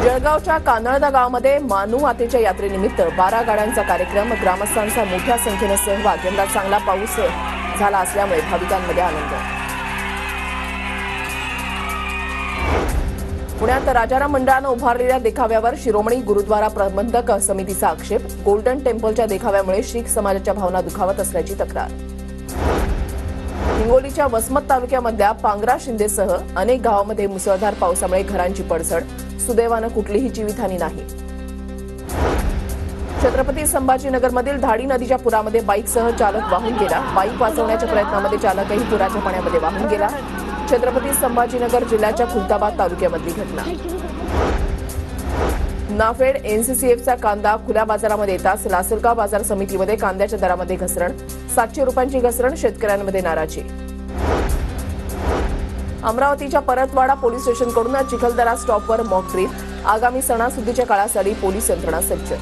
जळगावच्या कानळदा गावामध्ये मानू मातेच्या यात्रेनिमित्त 12 गाड्यांचा कार्यक्रम, ग्रामस्थांचा मोठ्या संख्येने सहभाग। यंदा चांगला पाऊस झाला असल्यामुळे भाविकांमध्ये आनंद। पुण्यात राजाराम मंडळानं उभारलेल्या देखाव्यावर शिरोमणी गुरुद्वारा प्रबंधक समितीचा आक्षेप। गोल्डन टेम्पलच्या देखाव्यामुळे शीख समाजाच्या भावना दुखावत असल्याची तक्रार। हिंगोलीच्या वसमत तालुक्यामधल्या पांगरा शिंदेसह अनेक गावांमध्ये मुसळधार पावसामुळे घरांची पडझड, सुदैवानं कुठलीही जीवितहानी नाही। छत्रपती संभाजीनगरमधील धाडी नदीच्या पुरामध्ये बाईकसह चालक वाहून गेला। बाईक वाचवण्याच्या प्रयत्नामध्ये चालकही पुराच्या पाण्यामध्ये वाहून गेला। छत्रपती संभाजीनगर जिल्ह्याच्या खुलताबाद तालुक्यामधली घटना। नाफेड एनसीसीएफचा कांदा खुल्या बाजारामध्ये येताच लासलगाव बाजार समितीमध्ये कांद्याच्या दरामध्ये घसरण, 700 रुपयांची घसरण, शेतकऱ्यांमध्ये नाराजी। अमरावतीच्या परतवाडा पोलीस स्टेशनकडून चिखलदरा स्टॉपवर मॉक ड्रिल, आगामी सणासुदीच्या काळासाठी पोलीस यंत्रणा सज्ज।